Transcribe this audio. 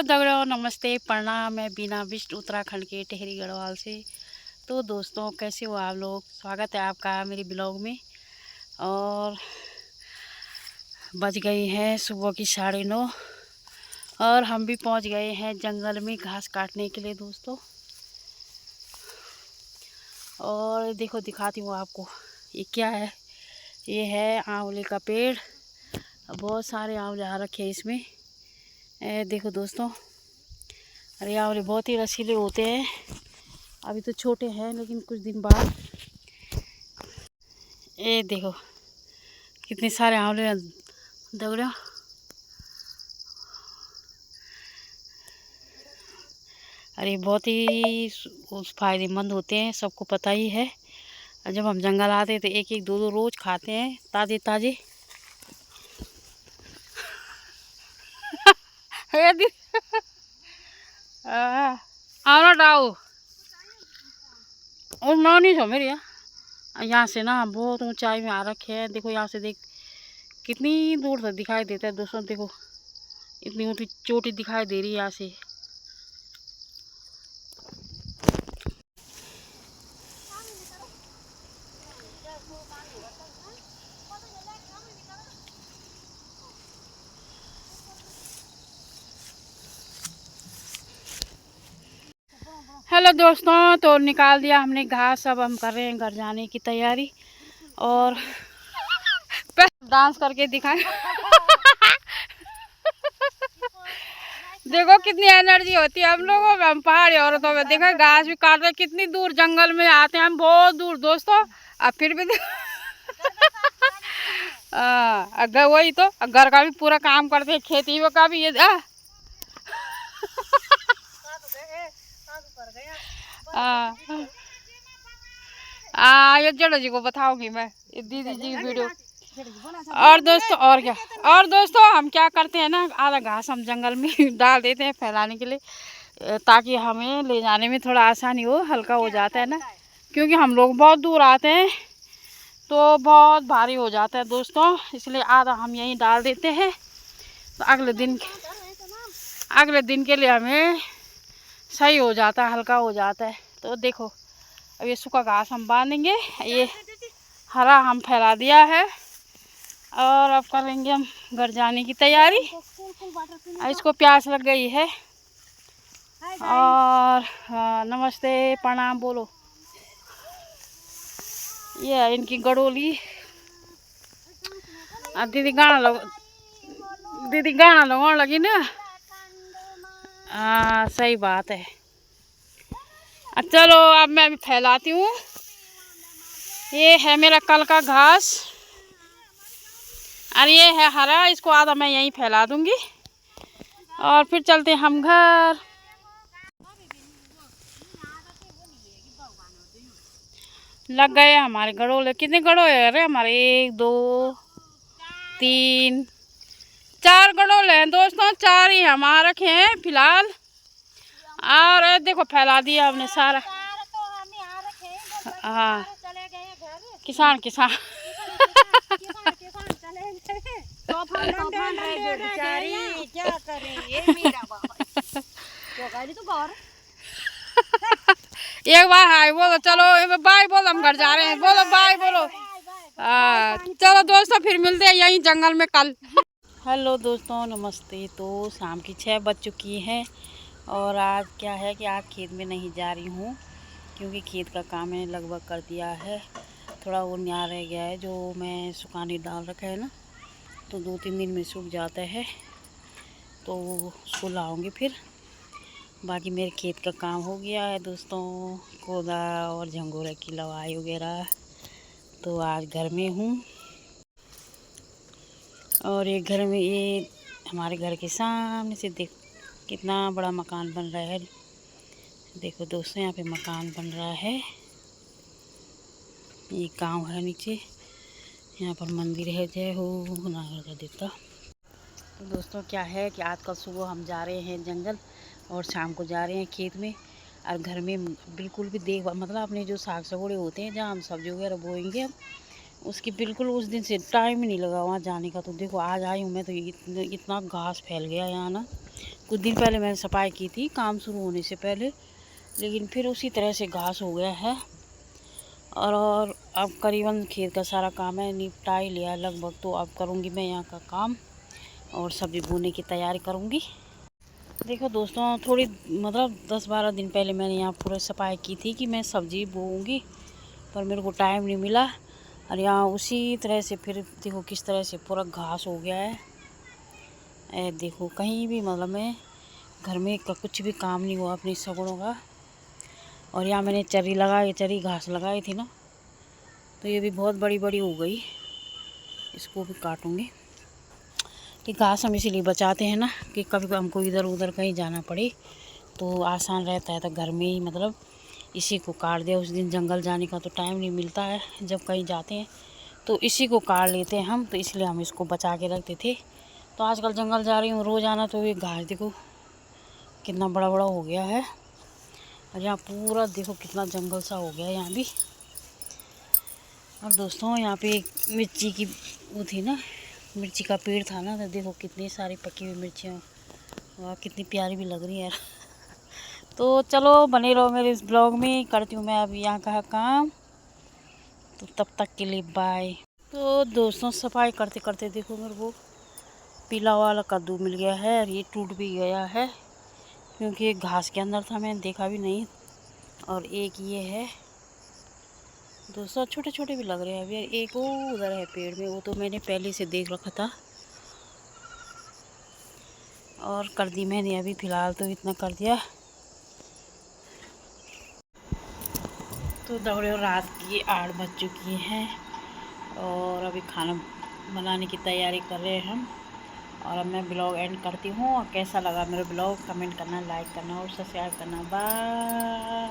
दगड़ो नमस्ते प्रणाम। मैं बीना बिष्ट उत्तराखंड के टिहरी गढ़वाल से। तो दोस्तों कैसे हो आप लोग, स्वागत है आपका मेरे ब्लॉग में। और बज गई हैं सुबह की 9:30 और हम भी पहुंच गए हैं जंगल में घास काटने के लिए दोस्तों। और देखो दिखाती हूँ आपको ये क्या है। ये है आंवले का पेड़। बहुत सारे आंवले आ रखे हैं इसमें। देखो दोस्तों, अरे आंवले बहुत ही रसीले होते हैं। अभी तो छोटे हैं लेकिन कुछ दिन बाद ये देखो कितने सारे आंवले दगड़ो। अरे बहुत ही फायदेमंद होते हैं, सबको पता ही है। जब हम जंगल आते हैं तो एक एक दो दो रोज खाते हैं ताजे ताजे। आना डाओ और नानी छो मेरी यहाँ से ना बहुत ऊंचाई में आ रखे हैं। देखो यहाँ से देख कितनी दूर तक दिखाई देता है दोस्तों। देखो इतनी ऊंची चोटी दिखाई दे रही है यहाँ से। हेलो दोस्तों, तो निकाल दिया हमने घास। अब हम कर रहे हैं घर जाने की तैयारी। और डांस करके दिखाएं। देखो कितनी एनर्जी होती है हम लोगों में। हम पहाड़ी औरतों में देखो घास भी काट रहे, कितनी दूर जंगल में आते हैं हम, बहुत दूर दोस्तों। अब फिर भी अगर वही तो घर का भी पूरा काम करते हैं, खेती का भी ये ये जड़ो जी को बताऊंगी मैं, ये दीदी जी की वीडियो। और दोस्तों हम क्या करते हैं ना, आधा घास हम जंगल में डाल देते हैं फैलाने के लिए, ताकि हमें ले जाने में थोड़ा आसानी हो, हल्का हो जाता है ना। क्योंकि हम लोग बहुत दूर आते हैं तो बहुत भारी हो जाता है दोस्तों, इसलिए आधा हम यहीं डाल देते हैं। तो अगले दिन के लिए हमें सही हो जाता है, हल्का हो जाता है। तो देखो अब ये सूखा घास हम बांधेंगे, ये हरा हम फैला दिया है। और अब करेंगे हम घर जाने की तैयारी। इसको प्यास लग गई है। और नमस्ते प्रणाम बोलो। ये है इनकी गड़ोली। दीदी गाना लगाने लगी ना। सही बात है। चलो अब मैं अभी फैलाती हूँ। ये है मेरा कल का घास और ये है हरा, इसको आधा मैं यहीं फैला दूंगी और फिर चलते हैं हम घर। लग गए हमारे गड़ोले। कितने गड़ोले अरे हमारे 1 2 3 4 गड़ोले हैं दोस्तों। 4 ही हम आ रखे हैं फिलहाल। और देखो फैला दिया हमने सारा। हाँ किसान क्या करेंगे मेरा बाबा। एक बार हाय बोलो, चलो बाय बोलो, हम घर जा रहे हैं। बोलो बाय बोलो। चलो दोस्तों फिर मिलते हैं यहीं जंगल में कल। हेलो दोस्तों नमस्ते। तो शाम की 6 बज चुकी हैं और आज क्या है कि आज खेत में नहीं जा रही हूँ, क्योंकि खेत का काम मैंने लगभग कर दिया है। थोड़ा वो न्यार रह गया है जो मैं सुखाने डाल रखा है ना, तो 2-3 दिन में सूख जाता है, तो उसको लाऊंगी फिर। बाकी मेरे खेत का काम हो गया है दोस्तों, कोदा और झंगोरा की लवाई वगैरह। तो आज घर में हूँ और ये घर में, ये हमारे घर के सामने से देख कितना बड़ा मकान बन रहा है। देखो दोस्तों यहाँ पे मकान बन रहा है। ये गांव है नीचे, यहाँ पर मंदिर है। जय हो नागर देवता। तो दोस्तों क्या है कि आज कल सुबह हम जा रहे हैं जंगल और शाम को जा रहे हैं खेत में। और घर में बिल्कुल भी मतलब अपने जो साग सगोड़े होते हैं जहाँ हम सब्जी वगैरह बोएंगे हम, उसकी बिल्कुल उस दिन से टाइम ही नहीं लगा वहाँ जाने का। तो देखो आज आई हूँ मैं तो इतना घास फैल गया यहाँ ना, कुछ दिन पहले मैंने सफाई की थी काम शुरू होने से पहले, लेकिन फिर उसी तरह से घास हो गया है। और अब करीबन खेत का सारा काम है निपटा ही लिया लगभग। तो अब करूँगी मैं यहाँ का काम और सब्ज़ी बोने की तैयारी करूँगी। देखो दोस्तों, थोड़ी मतलब 10-12 दिन पहले मैंने यहाँ पूरा सफाई की थी कि मैं सब्ज़ी बोऊँगी, पर मेरे को टाइम नहीं मिला। और यहाँ उसी तरह से फिर देखो किस तरह से पूरा घास हो गया है। देखो कहीं भी मतलब मैं घर में का कुछ भी काम नहीं हुआ अपनी सगड़ों का। और यहाँ मैंने चरी लगाई, चरी घास लगाई थी ना, तो ये भी बहुत बड़ी बड़ी हो गई। इसको भी काटूँगी। कि घास हम इसीलिए बचाते हैं ना कि कभी हमको इधर उधर कहीं जाना पड़े तो आसान रहता है। तो घर में ही मतलब इसी को काट दिया। उस दिन जंगल जाने का तो टाइम नहीं मिलता है, जब कहीं जाते हैं तो इसी को काट लेते हैं हम, तो इसलिए हम इसको बचा के रखते थे। तो आजकल जंगल जा रही हूँ रोज़ आना, तो ये घास देखो कितना बड़ा बड़ा हो गया है। और यहाँ पूरा देखो कितना जंगल सा हो गया है यहाँ भी। और दोस्तों यहाँ पे एक मिर्ची की वो थी ना, मिर्ची का पेड़ था ना, तो देखो कितनी सारी पकी हुई मिर्चियाँ, वाह कितनी प्यारी भी लग रही है यार। तो चलो बने रहो मेरे इस ब्लॉग में। करती हूँ मैं अभी यहाँ का काम, तो तब तक के लिए बाय। तो दोस्तों सफाई करते करते देखो मेरे को पीला वाला कद्दू मिल गया है और ये टूट भी गया है क्योंकि एक घास के अंदर था, मैंने देखा भी नहीं। और एक ये है दोस्तों, छोटे छोटे भी लग रहे हैं अभी। एक वो उधर है पेड़ में, वो तो मैंने पहले से देख रखा था और कर दी मैंने अभी फ़िलहाल तो इतना कर दिया। तो दौड़े रात की 8 बज चुकी हैं और अभी खाना बनाने की तैयारी कर रहे हैं हम। और अब मैं ब्लॉग एंड करती हूँ। और कैसा लगा मेरा ब्लॉग कमेंट करना, लाइक करना और सब्सक्राइब करना। बाय।